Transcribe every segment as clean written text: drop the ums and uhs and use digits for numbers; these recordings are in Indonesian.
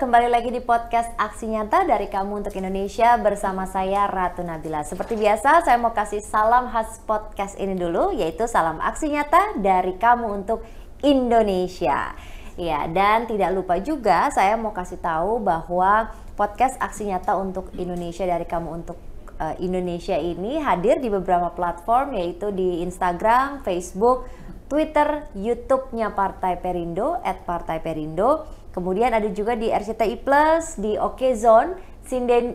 kembali lagi di podcast Aksi Nyata dari Kamu untuk Indonesia bersama saya Ratu Nabila. Seperti biasa, saya mau kasih salam khas podcast ini dulu, yaitu salam Aksi Nyata dari Kamu untuk Indonesia. Ya, dan tidak lupa juga saya mau kasih tahu bahwa podcast Aksi Nyata untuk Indonesia dari Kamu untuk Indonesia ini hadir di beberapa platform, yaitu di Instagram, Facebook, Twitter, YouTube-nya Partai Perindo @partaiperindo. Kemudian ada juga di RCTI Plus, di Okezone,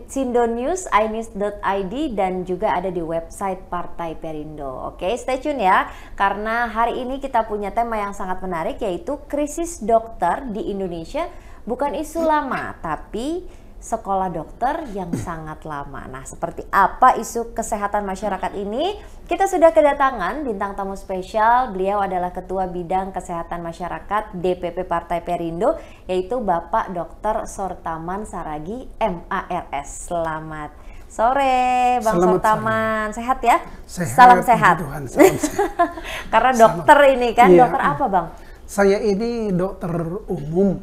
Sindo News, inews.id, dan juga ada di website Partai Perindo. Oke, stay tune ya, karena hari ini kita punya tema yang sangat menarik, yaitu krisis dokter di Indonesia bukan isu lama, tapi sekolah dokter yang sangat lama. Nah, seperti apa isu kesehatan masyarakat ini? Kita sudah kedatangan bintang tamu spesial. Beliau adalah Ketua Bidang Kesehatan Masyarakat DPP Partai Perindo, yaitu Bapak Dr. Sortaman Saragi, MARS. Selamat sore, Bang Sortaman. Sore. Sehat ya? Sehat, salam sehat. Tuhan, salam sehat. Karena dokter ini kan, iya. Dokter apa, Bang? Saya ini dokter umum,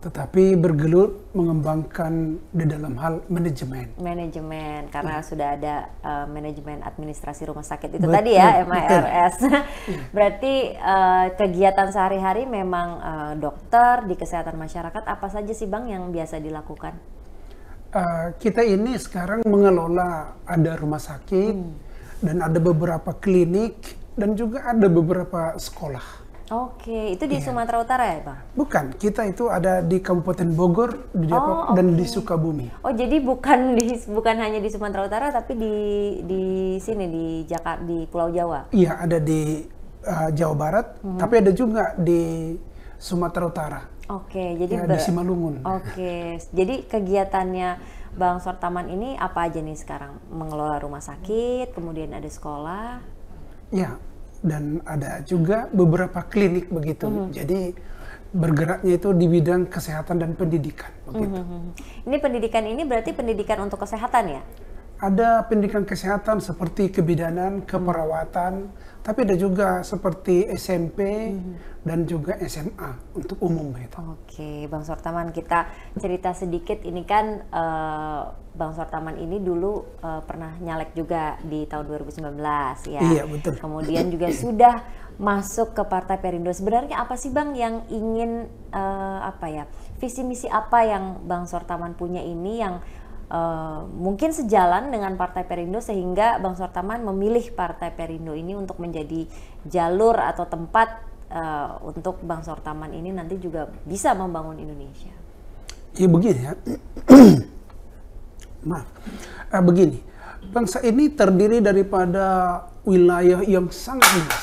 tetapi bergelut mengembangkan di dalam hal manajemen. Manajemen, karena sudah ada manajemen administrasi rumah sakit itu tadi ya, MARS. Berarti kegiatan sehari-hari memang dokter di kesehatan masyarakat, apa saja sih Bang yang biasa dilakukan? Kita ini sekarang mengelola ada rumah sakit, dan ada beberapa klinik, dan juga ada beberapa sekolah. Oke, itu di Sumatera Utara ya, Bang? Bukan, kita itu ada di Kabupaten Bogor, di Depok, dan di Sukabumi. Oh, jadi bukan hanya di Sumatera Utara, tapi di sini di Jakarta, di Pulau Jawa. Iya, ada di Jawa Barat, tapi ada juga di Sumatera Utara. Oke, jadi ya, di Simalungun. Oke, jadi kegiatannya Bang Sortaman ini apa aja nih sekarang? Mengelola rumah sakit, kemudian ada sekolah. Ya. Dan ada juga beberapa klinik begitu. Jadi bergeraknya itu di bidang kesehatan dan pendidikan begitu. Ini pendidikan ini berarti pendidikan untuk kesehatan ya? Ada pendidikan kesehatan seperti kebidanan, keperawatan, tapi ada juga seperti SMP dan juga SMA untuk umum gitu. Oke, Bang Sortaman, kita cerita sedikit. Ini kan Bang Sortaman ini dulu pernah nyalek juga di tahun 2019 ya. Iya, betul. Kemudian juga sudah masuk ke Partai Perindo. Sebenarnya apa sih Bang yang ingin visi misi apa yang Bang Sortaman punya ini yang mungkin sejalan dengan Partai Perindo sehingga Bang Sortaman memilih Partai Perindo ini untuk menjadi jalur atau tempat untuk Bang Sortaman ini nanti juga bisa membangun Indonesia. Ya begini ya, maaf, begini, bangsa ini terdiri daripada wilayah yang sangat luas.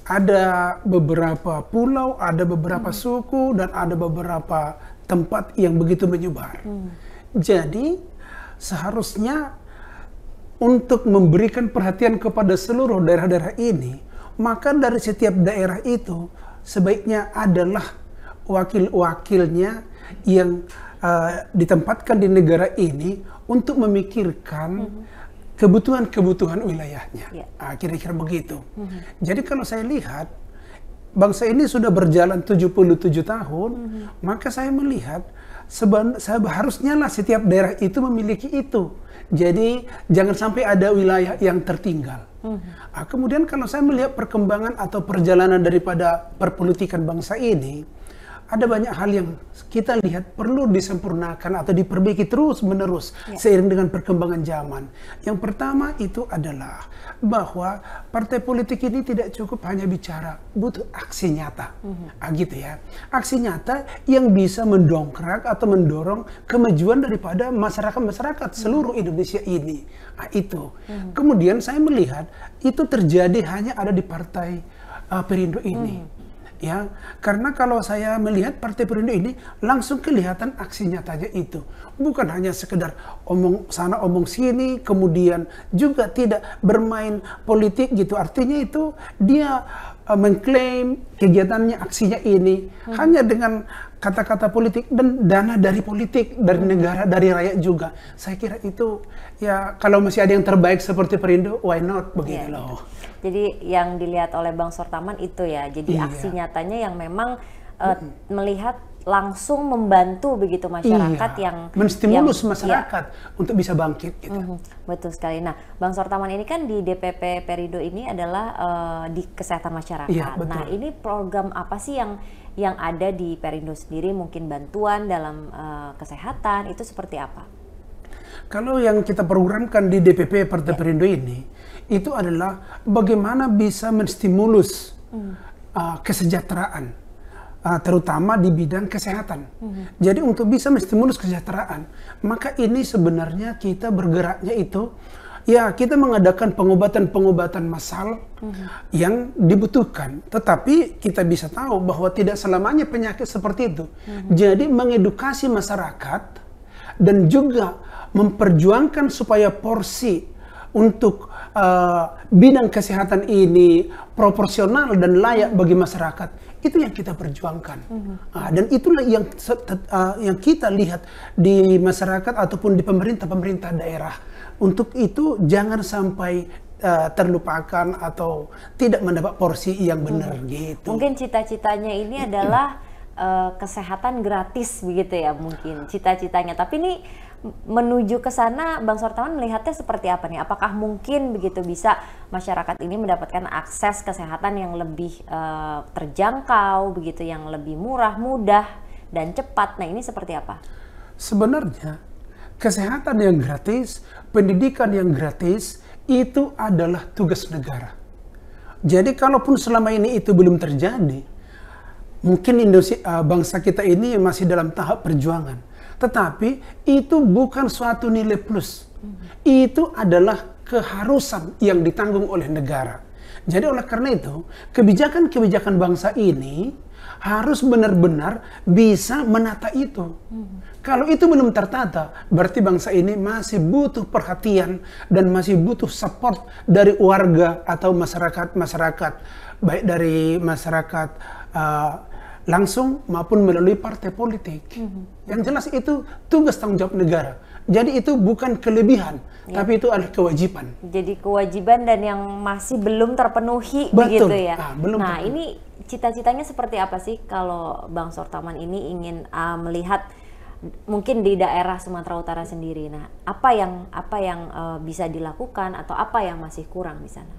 Ada beberapa pulau, ada beberapa suku, dan ada beberapa tempat yang begitu menyebar. Jadi seharusnya untuk memberikan perhatian kepada seluruh daerah-daerah ini, maka dari setiap daerah itu sebaiknya adalah wakil-wakilnya yang ditempatkan di negara ini untuk memikirkan kebutuhan-kebutuhan wilayahnya. Kira-kira begitu. Jadi kalau saya lihat bangsa ini sudah berjalan 77 tahun, maka saya melihat seharusnya lah setiap daerah itu memiliki itu. Jadi jangan sampai ada wilayah yang tertinggal. Kemudian kalau saya melihat perkembangan atau perjalanan daripada perpolitikan bangsa ini, ada banyak hal yang kita lihat perlu disempurnakan atau diperbaiki terus-menerus seiring dengan perkembangan zaman. Yang pertama itu adalah bahwa partai politik ini tidak cukup hanya bicara, butuh aksi nyata. Gitu ya. Aksi nyata yang bisa mendongkrak atau mendorong kemajuan daripada masyarakat-masyarakat seluruh Indonesia ini. Itu. Kemudian saya melihat itu terjadi hanya ada di Partai Perindo ini. Ya, karena kalau saya melihat Partai Perindo ini langsung kelihatan aksi nyatanya itu. Bukan hanya sekedar omong sana omong sini, kemudian juga tidak bermain politik gitu. Artinya itu dia mengklaim kegiatannya, aksinya ini hanya dengan kata-kata politik dan dana dari politik, dari negara, dari rakyat juga. Saya kira itu ya kalau masih ada yang terbaik seperti Perindo, why not begitu loh. Jadi yang dilihat oleh Bang Sortaman itu ya, jadi aksi nyatanya yang memang melihat langsung membantu begitu masyarakat yang menstimulus masyarakat untuk bisa bangkit gitu. Betul sekali. Nah, Bang Sortaman ini kan di DPP Perindo ini adalah di kesehatan masyarakat. Iya, betul. Nah, ini program apa sih yang ada di Perindo sendiri? Mungkin bantuan dalam kesehatan itu seperti apa? Kalau yang kita programkan di DPP Partai Perindo ini, itu adalah bagaimana bisa menstimulus kesejahteraan. Terutama di bidang kesehatan. Jadi untuk bisa menstimulus kesejahteraan, maka ini sebenarnya kita bergeraknya itu, ya kita mengadakan pengobatan-pengobatan massal yang dibutuhkan. Tetapi kita bisa tahu bahwa tidak selamanya penyakit seperti itu. Jadi mengedukasi masyarakat dan juga memperjuangkan supaya porsi untuk bidang kesehatan ini proporsional dan layak bagi masyarakat, itu yang kita perjuangkan. Dan itulah yang kita lihat di masyarakat ataupun di pemerintah daerah. Untuk itu jangan sampai terlupakan atau tidak mendapat porsi yang benar gitu. Mungkin cita-citanya ini adalah kesehatan gratis begitu ya, mungkin cita-citanya. Tapi ini menuju ke sana, Bang Sortaman melihatnya seperti apa nih? Apakah mungkin begitu bisa masyarakat ini mendapatkan akses kesehatan yang lebih terjangkau, begitu, yang lebih murah, mudah, dan cepat? Nah, ini seperti apa? Sebenarnya kesehatan yang gratis, pendidikan yang gratis itu adalah tugas negara. Jadi kalaupun selama ini itu belum terjadi, mungkin Indonesia, bangsa kita ini masih dalam tahap perjuangan. Tetapi itu bukan suatu nilai plus. Itu adalah keharusan yang ditanggung oleh negara. Jadi oleh karena itu, kebijakan-kebijakan bangsa ini harus benar-benar bisa menata itu. Kalau itu belum tertata, berarti bangsa ini masih butuh perhatian dan masih butuh support dari warga atau masyarakat, baik dari masyarakat langsung maupun melalui partai politik. Yang jelas itu tugas tanggung jawab negara. Jadi itu bukan kelebihan, tapi itu adalah kewajiban. Jadi kewajiban dan yang masih belum terpenuhi. Betul. Begitu ya. Belum nah, terpenuhi. Ini cita-citanya seperti apa sih kalau Bang Sortaman ini ingin melihat mungkin di daerah Sumatera Utara sendiri? Nah, apa yang bisa dilakukan atau apa yang masih kurang di sana?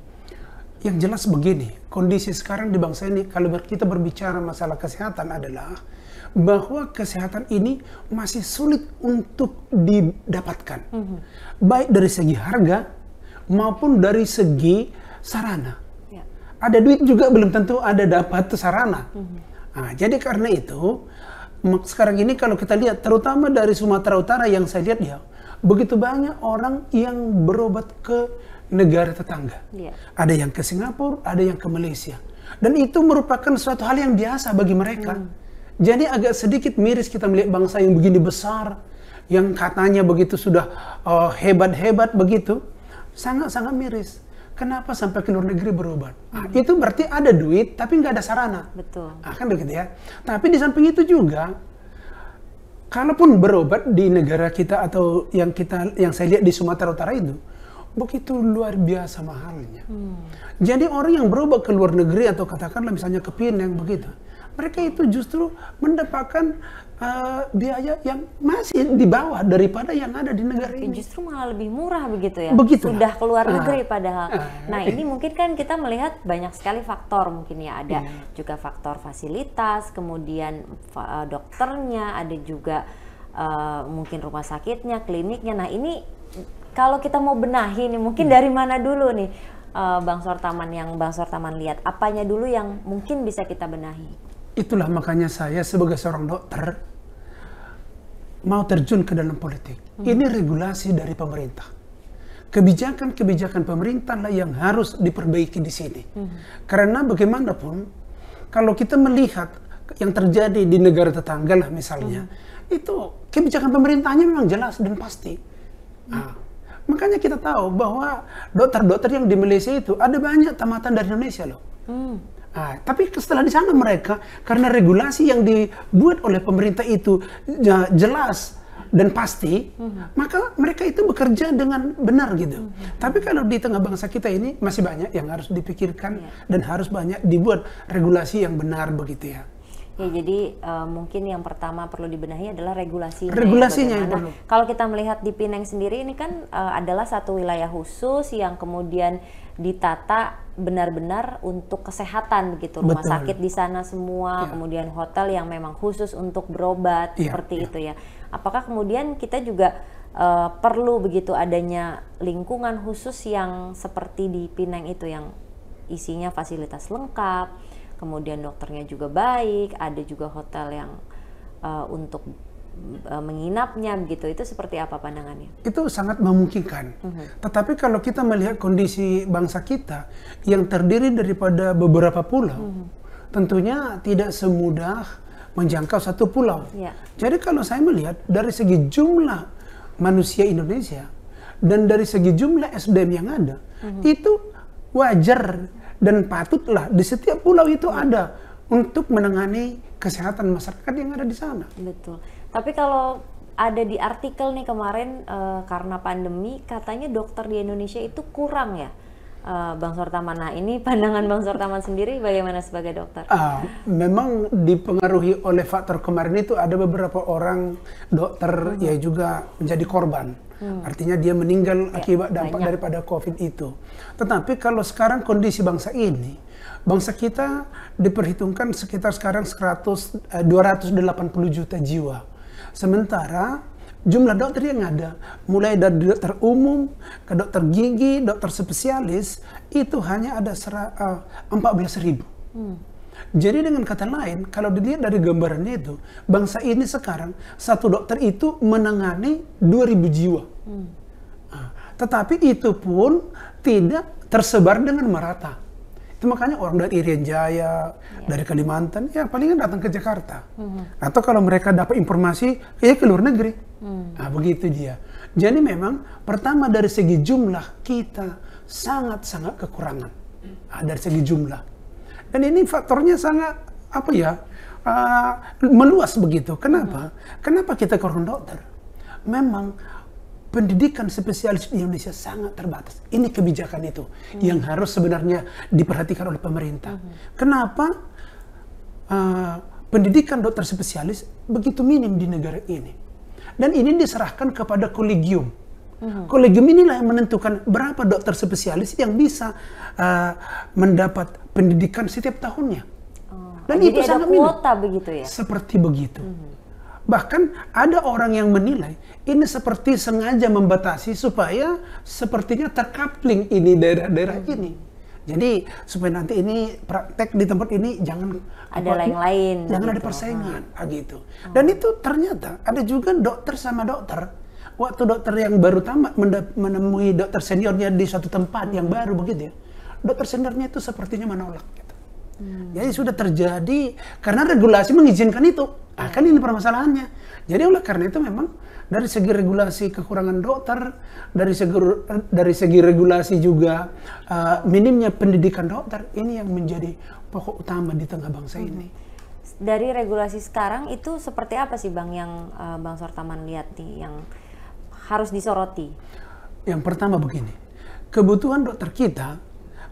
Yang jelas begini, kondisi sekarang di bangsa ini, kalau kita berbicara masalah kesehatan adalah bahwa kesehatan ini masih sulit untuk didapatkan. Baik dari segi harga maupun dari segi sarana. Ya. Ada duit juga belum tentu ada dapat sarana. Nah, jadi karena itu, sekarang ini kalau kita lihat, terutama dari Sumatera Utara yang saya lihat ya, begitu banyak orang yang berobat ke negara tetangga. Ada yang ke Singapura, ada yang ke Malaysia. Dan itu merupakan suatu hal yang biasa bagi mereka. Jadi agak sedikit miris kita melihat bangsa yang begini besar, yang katanya begitu sudah hebat-hebat begitu, sangat-sangat miris. Kenapa sampai ke luar negeri berobat? Itu berarti ada duit, tapi nggak ada sarana. Betul. Kan begitu ya. Tapi di samping itu juga, kalaupun berobat di negara kita atau yang saya lihat di Sumatera Utara itu, begitu luar biasa mahalnya. Jadi orang yang berobat ke luar negeri atau katakanlah misalnya ke Penang begitu, mereka itu justru mendapatkan biaya yang masih di bawah daripada yang ada di negara ini. Justru malah lebih murah begitu ya. Begitulah. Sudah keluar negeri padahal. Nah, ini mungkin kan kita melihat banyak sekali faktor, mungkin ya, ada juga faktor fasilitas, kemudian dokternya, ada juga mungkin rumah sakitnya, kliniknya. Nah, ini kalau kita mau benahi nih, mungkin dari mana dulu nih Bang Sortaman, yang Bang Sortaman lihat, apanya dulu yang mungkin bisa kita benahi? Itulah makanya saya sebagai seorang dokter mau terjun ke dalam politik. Ini regulasi dari pemerintah. Kebijakan-kebijakan pemerintah lah yang harus diperbaiki di sini. Karena bagaimanapun, kalau kita melihat yang terjadi di negara tetangga lah misalnya, itu kebijakan pemerintahnya memang jelas dan pasti. Makanya kita tahu bahwa dokter-dokter yang di Malaysia itu ada banyak tamatan dari Indonesia loh. Tapi setelah di sana mereka, karena regulasi yang dibuat oleh pemerintah itu jelas dan pasti, maka mereka itu bekerja dengan benar gitu. Tapi kalau di tengah bangsa kita ini masih banyak yang harus dipikirkan dan harus banyak dibuat regulasi yang benar begitu ya. Ya, jadi mungkin yang pertama perlu dibenahi adalah regulasinya. Regulasinya yang perlu. Kalau kita melihat di Pineng sendiri ini kan adalah satu wilayah khusus yang kemudian ditata benar-benar untuk kesehatan begitu. Rumah Betul. sakit di sana semua, kemudian hotel yang memang khusus untuk berobat seperti itu ya. Apakah kemudian kita juga perlu begitu adanya lingkungan khusus yang seperti di Pineng itu yang isinya fasilitas lengkap, kemudian dokternya juga baik, ada juga hotel yang untuk menginapnya begitu, itu seperti apa pandangannya? Itu sangat memungkinkan. Tetapi kalau kita melihat kondisi bangsa kita yang terdiri daripada beberapa pulau, tentunya tidak semudah menjangkau satu pulau. Jadi kalau saya melihat dari segi jumlah manusia Indonesia dan dari segi jumlah SDM yang ada, itu wajar dan patutlah di setiap pulau itu ada untuk menangani kesehatan masyarakat yang ada di sana. Betul. Tapi kalau ada di artikel nih kemarin karena pandemi katanya dokter di Indonesia itu kurang ya, Bang Sortaman. Nah ini pandangan Bang Sortaman sendiri bagaimana sebagai dokter? Memang dipengaruhi oleh faktor kemarin itu ada beberapa orang dokter ya juga menjadi korban. Artinya dia meninggal akibat dampak daripada COVID itu. Tetapi kalau sekarang kondisi bangsa ini, bangsa kita diperhitungkan sekitar sekarang 280 juta jiwa. Sementara jumlah dokter yang ada, mulai dari dokter umum, ke dokter gigi, dokter spesialis, itu hanya ada 14.000. Jadi dengan kata lain, kalau dilihat dari gambarannya itu, bangsa ini sekarang satu dokter itu menangani 2.000 jiwa. Tetapi itu pun tidak tersebar dengan merata. Itu makanya orang dari Irian Jaya, dari Kalimantan, ya palingan datang ke Jakarta. Atau kalau mereka dapat informasi, ya ke luar negeri. Nah, begitu dia. Jadi memang pertama dari segi jumlah kita sangat-sangat kekurangan. Dari segi jumlah. Dan ini faktornya sangat meluas begitu. Kenapa? Kenapa kita kurang dokter? Memang pendidikan spesialis di Indonesia sangat terbatas. Ini kebijakan itu yang harus sebenarnya diperhatikan oleh pemerintah. Kenapa pendidikan dokter spesialis begitu minim di negara ini? Dan ini diserahkan kepada kolegium. Kolegium inilah yang menentukan berapa dokter spesialis yang bisa mendapat pendidikan setiap tahunnya. Dan jadi itu ada sangat kuota begitu ya? Seperti begitu. Bahkan ada orang yang menilai ini seperti sengaja membatasi supaya sepertinya terkapling ini daerah-daerah ini. Jadi supaya nanti ini praktek di tempat ini jangan ada yang lain, jangan gitu. ada persaingan, gitu. Dan itu ternyata ada juga dokter sama dokter. Waktu dokter yang baru tamat menemui dokter seniornya di suatu tempat yang baru begitu ya, dokter seniornya itu sepertinya menolak. Gitu. Jadi sudah terjadi karena regulasi mengizinkan itu. Kan ini permasalahannya. Jadi oleh karena itu memang dari segi regulasi kekurangan dokter, dari segi regulasi juga minimnya pendidikan dokter, ini yang menjadi pokok utama di tengah bangsa ini. Dari regulasi sekarang itu seperti apa sih Bang yang Bang Sortaman lihat nih yang harus disoroti? Yang pertama begini, kebutuhan dokter kita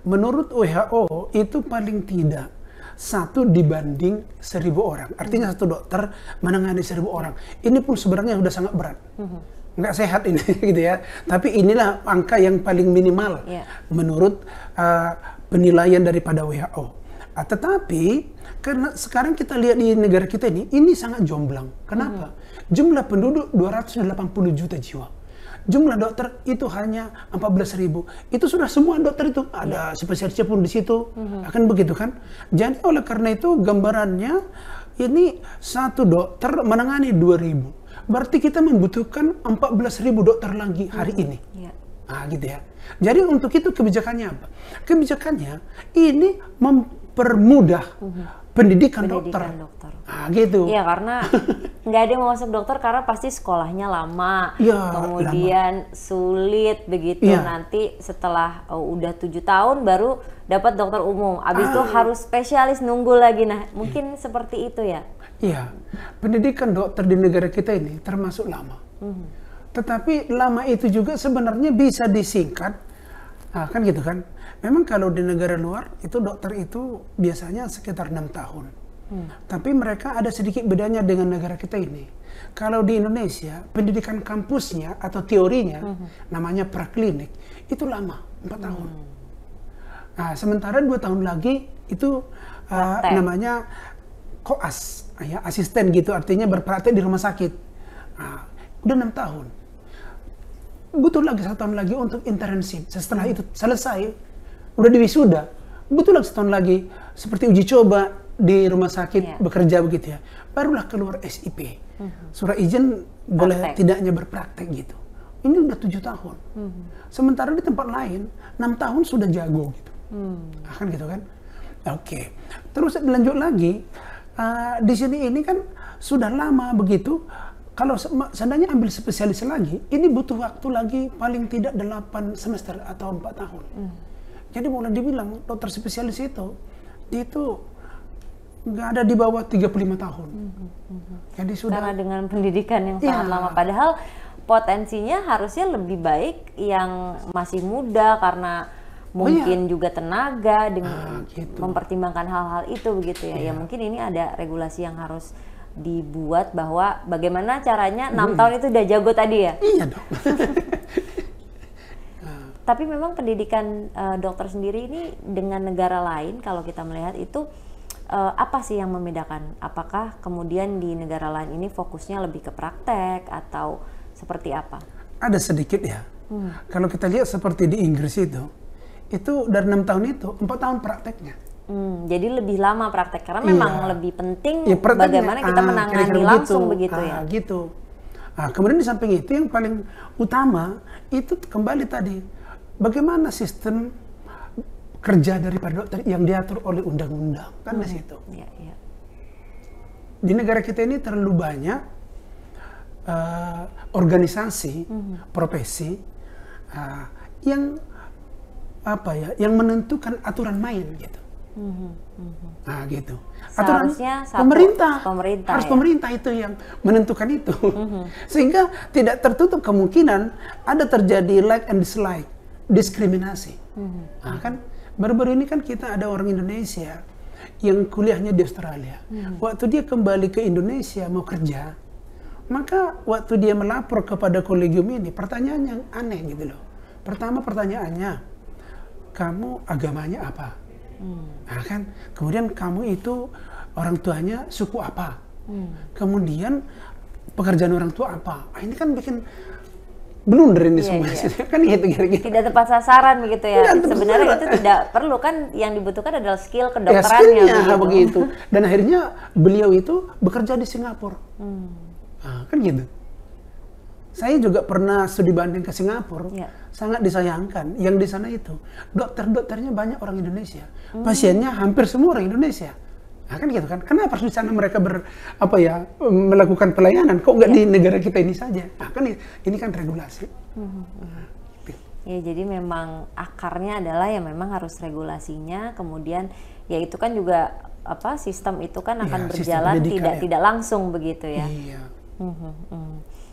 menurut WHO itu paling tidak 1 dibanding 1.000 orang. Artinya satu dokter menangani 1.000 orang. Ini pun sebenarnya sudah sangat berat. Nggak sehat ini gitu ya. Tapi inilah angka yang paling minimal menurut penilaian daripada WHO. Tetapi karena sekarang kita lihat di negara kita ini sangat jomblang. Kenapa? Jumlah penduduk 280 juta jiwa. Jumlah dokter itu hanya 14.000. Itu sudah semua dokter itu ada spesialisnya pun di situ. Akan begitu kan? Jadi oleh karena itu gambarannya ini satu dokter menangani 2.000. Berarti kita membutuhkan 14.000 dokter lagi hari ini. Gitu ya. Jadi untuk itu kebijakannya apa? Kebijakannya ini mempermudah pendidikan dokter. Gitu. Iya, karena nggak ada yang mau masuk dokter karena pasti sekolahnya lama, kemudian sulit begitu. Nanti setelah udah 7 tahun baru dapat dokter umum. Abis itu harus spesialis nunggu lagi. Nah, mungkin seperti itu ya. Iya, pendidikan dokter di negara kita ini termasuk lama. Tetapi lama itu juga sebenarnya bisa disingkat. Kan gitu kan. Memang kalau di negara luar itu dokter itu biasanya sekitar 6 tahun. Tapi mereka ada sedikit bedanya dengan negara kita ini. Kalau di Indonesia, pendidikan kampusnya atau teorinya, namanya praklinik, itu lama, 4 tahun. Nah, sementara 2 tahun lagi itu namanya koas, ya, asisten gitu, artinya berpraktek di rumah sakit. Nah, udah 6 tahun. Butuh lagi 1 tahun lagi untuk internship. Setelah itu selesai, udah diwisuda, butuh lagi 1 tahun lagi seperti uji coba di rumah sakit bekerja begitu ya. Barulah keluar SIP, surat izin boleh tidaknya berpraktek gitu. Ini udah 7 tahun. Sementara di tempat lain 6 tahun sudah jago gitu. Kan gitu kan? Oke. Terus lanjut lagi, di sini ini kan sudah lama begitu. Kalau seandainya ambil spesialis lagi, ini butuh waktu lagi paling tidak 8 semester atau 4 tahun. Jadi boleh dibilang dokter spesialis itu nggak ada di bawah 35 tahun. Jadi sudah. Karena dengan pendidikan yang sangat lama, padahal potensinya harusnya lebih baik yang masih muda karena mungkin juga tenaga dengan gitu. mempertimbangkan hal-hal itu begitu ya. Ya mungkin ini ada regulasi yang harus dibuat bahwa bagaimana caranya 6 tahun itu udah jago tadi ya. Iya dong. Tapi memang pendidikan dokter sendiri ini dengan negara lain kalau kita melihat itu apa sih yang membedakan? Apakah kemudian di negara lain ini fokusnya lebih ke praktek atau seperti apa? Ada sedikit ya. Kalau kita lihat seperti di Inggris itu dari 6 tahun itu 4 tahun prakteknya. Jadi lebih lama praktek karena memang lebih penting bagaimana kita menangani langsung begitu ya. Gitu. Kemudian di samping itu yang paling utama itu kembali tadi bagaimana sistem kerja daripada dokter yang diatur oleh undang-undang kan di situ. Di negara kita ini terlalu banyak organisasi profesi yang yang menentukan aturan main gitu. Nah gitu. Aturan pemerintah harus pemerintah itu yang menentukan itu. Sehingga tidak tertutup kemungkinan ada terjadi like and dislike, diskriminasi. Nah kan baru-baru ini kan kita ada orang Indonesia yang kuliahnya di Australia. Waktu dia kembali ke Indonesia mau kerja, maka waktu dia melapor kepada kolegium ini pertanyaan yang aneh gitu loh. Pertama pertanyaannya, kamu agamanya apa? Nah kan, kemudian kamu itu orang tuanya suku apa? Kemudian pekerjaan orang tua apa? Ini kan bikin blunder ini semua. Kan gitu kira-kira. Tidak tepat sasaran begitu ya. Sebenarnya itu tidak perlu kan, yang dibutuhkan adalah skill kedokterannya. Begitu. Dan akhirnya beliau itu bekerja di Singapura. Kan gitu. Saya juga pernah studi banding ke Singapura, sangat disayangkan. Yang di sana itu dokter-dokternya banyak orang Indonesia, pasiennya hampir semua orang Indonesia. Nah, kan gitu kan? Kenapa harus di sana mereka melakukan pelayanan? Kok nggak di negara kita ini saja? Nah, kan ini kan regulasi. Ya, jadi memang akarnya adalah ya memang harus regulasinya. Kemudian ya itu kan juga sistem itu kan akan berjalan tidak langsung begitu ya. Iya.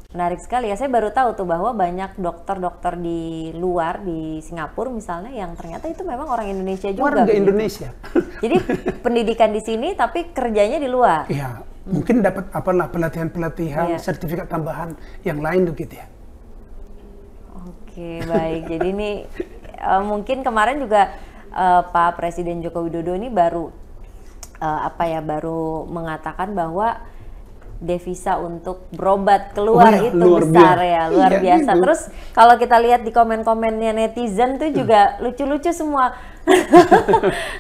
Menarik sekali ya, saya baru tahu tuh bahwa banyak dokter-dokter di luar, di Singapura misalnya, yang ternyata itu memang orang Indonesia juga. Warga Indonesia. Jadi pendidikan di sini tapi kerjanya di luar. Iya, mungkin dapat pelatihan-pelatihan, sertifikat tambahan yang lain begitu ya. Oke, baik. Jadi ini mungkin kemarin juga Pak Presiden Joko Widodo ini baru baru mengatakan bahwa devisa untuk berobat keluar itu besar luar biasa. Gitu. Terus kalau kita lihat di komen-komennya netizen tuh juga lucu-lucu semua.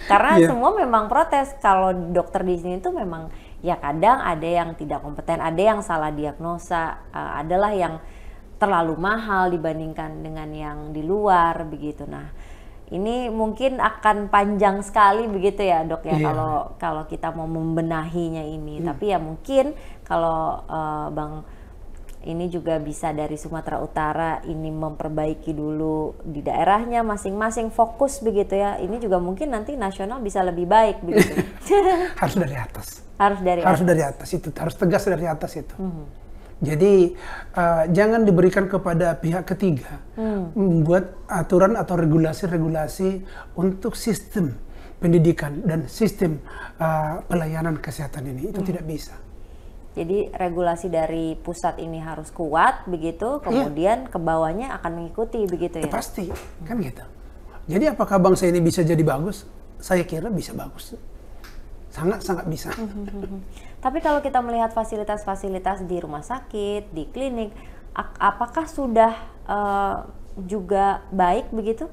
Karena semua memang protes kalau dokter di sini tuh memang ya kadang ada yang tidak kompeten, ada yang salah diagnosa, adalah yang terlalu mahal dibandingkan dengan yang di luar begitu. Nah, ini mungkin akan panjang sekali begitu ya dok ya kalau kita mau membenahinya ini. Tapi ya mungkin kalau Bang ini juga bisa dari Sumatera Utara ini memperbaiki dulu di daerahnya masing-masing, fokus begitu ya. Ini juga mungkin nanti nasional bisa lebih baik begitu. Harus dari atas. Harus dari atas itu, harus tegas dari atas itu. Jadi jangan diberikan kepada pihak ketiga membuat aturan atau regulasi-regulasi untuk sistem pendidikan dan sistem pelayanan kesehatan ini. Itu tidak bisa. Jadi regulasi dari pusat ini harus kuat begitu, kemudian ke bawahnya akan mengikuti begitu ya? Pasti, kan gitu. Jadi apakah bangsa ini bisa jadi bagus? Saya kira bisa bagus. Sangat-sangat bisa. Tapi kalau kita melihat fasilitas-fasilitas di rumah sakit, di klinik, apakah sudah juga baik begitu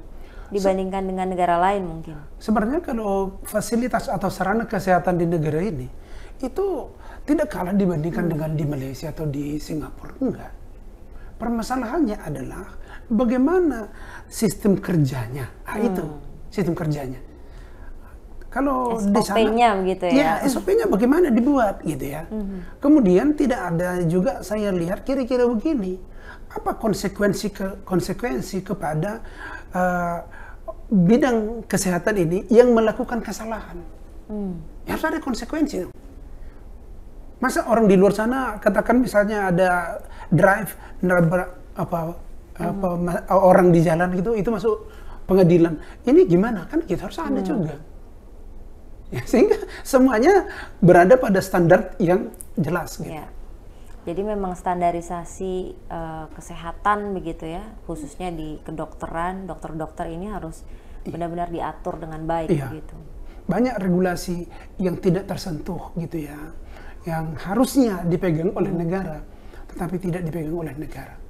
dibandingkan dengan negara lain mungkin? Sebenarnya kalau fasilitas atau sarana kesehatan di negara ini itu tidak kalah dibandingkan dengan di Malaysia atau di Singapura. Enggak. Permasalahannya adalah bagaimana sistem kerjanya. Itu sistem kerjanya. Kalau di sana, begitu ya? SOP-nya bagaimana dibuat gitu ya. Kemudian tidak ada juga saya lihat kira-kira begini, apa konsekuensi kepada bidang kesehatan ini yang melakukan kesalahan. Ya harus ada konsekuensi. Masa orang di luar sana katakan misalnya ada drive orang di jalan gitu, itu masuk pengadilan. Ini gimana? Kan kita harus ada juga. Ya, sehingga semuanya berada pada standar yang jelas gitu. Ya. Jadi memang standarisasi kesehatan begitu ya, khususnya di kedokteran, dokter-dokter ini harus benar-benar diatur dengan baik gitu. Banyak regulasi yang tidak tersentuh gitu ya, yang harusnya dipegang oleh negara, tetapi tidak dipegang oleh negara.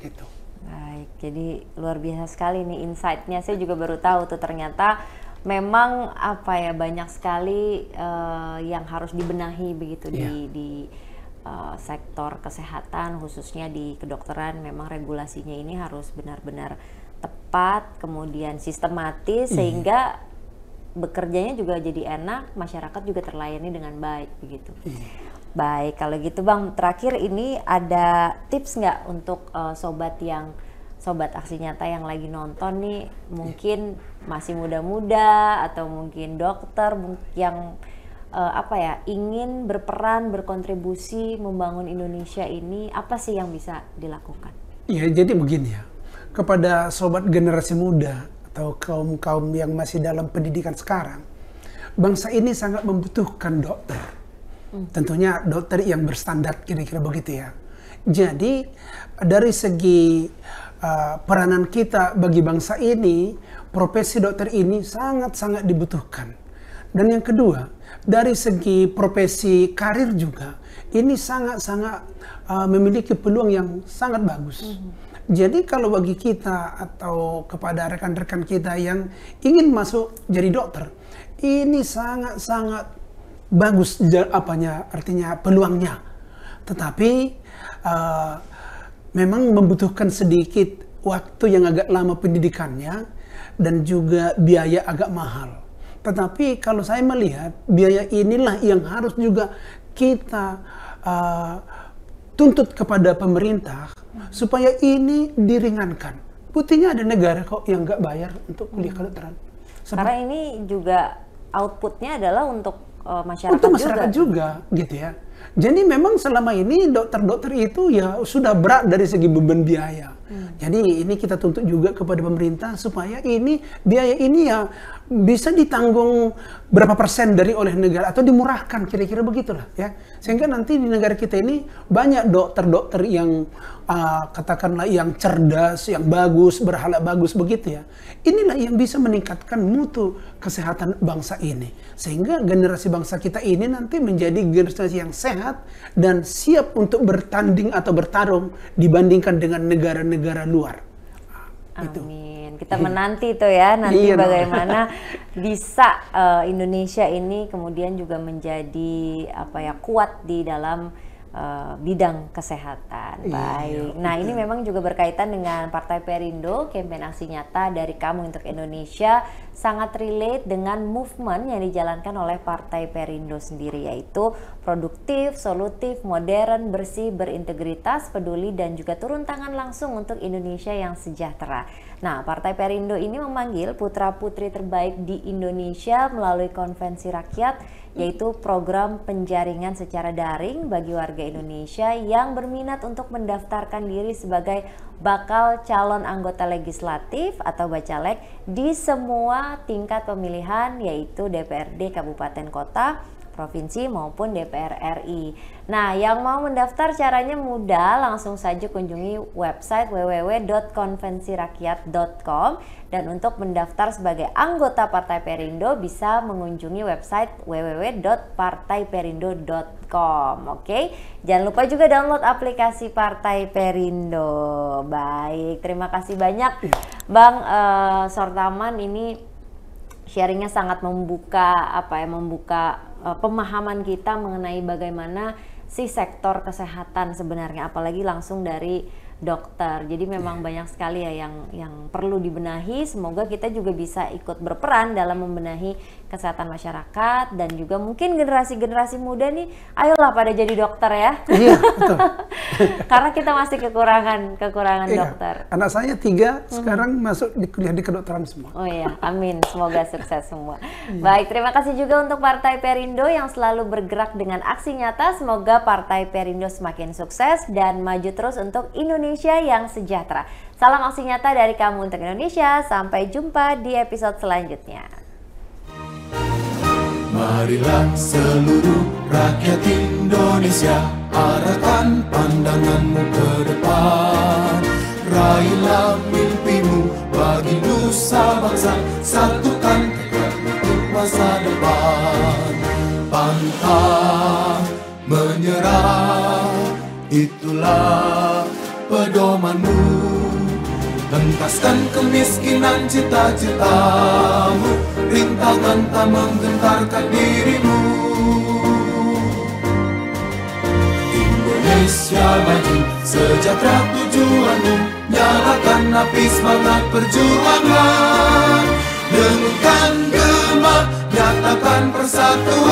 Gitu. Baik, jadi luar biasa sekali nih insight-nya. Saya juga baru tahu tuh ternyata memang banyak sekali yang harus dibenahi begitu di sektor kesehatan, khususnya di kedokteran. Memang regulasinya ini harus benar-benar tepat, kemudian sistematis sehingga bekerjanya juga jadi enak, masyarakat juga terlayani dengan baik begitu. Baik, kalau gitu Bang, terakhir ini ada tips nggak untuk sobat aksi nyata yang lagi nonton nih, mungkin masih muda-muda atau mungkin dokter yang ingin berperan, berkontribusi membangun Indonesia ini, apa sih yang bisa dilakukan? Ya, jadi begini ya, kepada sobat generasi muda atau kaum-kaum yang masih dalam pendidikan sekarang, bangsa ini sangat membutuhkan dokter. Tentunya dokter yang berstandar, kira-kira begitu ya. Jadi dari segi peranan kita bagi bangsa ini, profesi dokter ini sangat-sangat dibutuhkan. Dan yang kedua, dari segi profesi karir juga, ini sangat-sangat memiliki peluang yang sangat bagus. Jadi kalau bagi kita atau kepada rekan-rekan kita yang ingin masuk jadi dokter, ini sangat-sangat bagus artinya peluangnya. Tetapi memang membutuhkan sedikit waktu yang agak lama pendidikannya dan juga biaya agak mahal. Tetapi kalau saya melihat biaya inilah yang harus juga kita tuntut kepada pemerintah supaya ini diringankan. Buktinya ada negara kok yang nggak bayar untuk kuliah kedokteran. Karena ini juga outputnya adalah untuk masyarakat, untuk masyarakat juga gitu ya. Jadi memang selama ini dokter-dokter itu ya sudah berat dari segi beban biaya. Jadi ini kita tuntut juga kepada pemerintah supaya ini biaya ini ya bisa ditanggung berapa persen dari oleh negara atau dimurahkan, kira-kira begitulah ya. Sehingga nanti di negara kita ini banyak dokter-dokter yang katakanlah yang cerdas, yang bagus, berhala bagus begitu ya. Inilah yang bisa meningkatkan mutu kesehatan bangsa ini. Sehingga generasi bangsa kita ini nanti menjadi generasi yang sehat dan siap untuk bertanding atau bertarung dibandingkan dengan negara-negara luar. Amin. Kita menanti itu ya, nanti bagaimana bisa Indonesia ini kemudian juga menjadi kuat di dalam bidang kesehatan. Baik. Nah, ini memang juga berkaitan dengan Partai Perindo, kampanye aksi nyata dari Kamu untuk Indonesia sangat relate dengan movement yang dijalankan oleh Partai Perindo sendiri, yaitu produktif, solutif, modern, bersih, berintegritas, peduli, dan juga turun tangan langsung untuk Indonesia yang sejahtera. Nah, Partai Perindo ini memanggil putra-putri terbaik di Indonesia melalui konvensi rakyat yaitu program penjaringan secara daring bagi warga Indonesia yang berminat untuk mendaftarkan diri sebagai bakal calon anggota legislatif atau Bacalek di semua tingkat pemilihan, yaitu DPRD Kabupaten Kota, Provinsi maupun DPR RI. Nah, yang mau mendaftar caranya mudah, langsung saja kunjungi website www.konvensirakyat.com, dan untuk mendaftar sebagai anggota Partai Perindo bisa mengunjungi website www.partaiperindo.com. Oke, jangan lupa juga download aplikasi Partai Perindo. Baik, terima kasih banyak Bang Sortaman, ini sharingnya sangat membuka pemahaman kita mengenai bagaimana si sektor kesehatan sebenarnya, apalagi langsung dari dokter. Jadi memang banyak sekali ya yang perlu dibenahi. Semoga kita juga bisa ikut berperan dalam membenahi kesehatan masyarakat, dan juga mungkin generasi-generasi muda nih, ayolah pada jadi dokter ya. Iya, betul. Karena kita masih kekurangan dokter. Anak saya 3 sekarang masuk di kuliah di kedokteran semua. Oh iya, amin. Semoga sukses semua. Baik, terima kasih juga untuk Partai Perindo yang selalu bergerak dengan aksi nyata. Semoga Partai Perindo semakin sukses dan maju terus untuk Indonesia yang sejahtera. Salam aksi nyata dari kami untuk Indonesia. Sampai jumpa di episode selanjutnya. Marilah seluruh rakyat Indonesia, arahkan pandanganmu ke depan. Raihlah mimpimu bagi nusa bangsa, satukan tekad untuk masa depan. Pantang menyerah, itulah pedomanmu. Hentaskan kemiskinan cita-citamu, rintangan tak menggentarkan dirimu. Indonesia maju, sejahtera tujuanmu, nyalakan api semangat perjuangan. Dengunkan gema, nyatakan persatuan.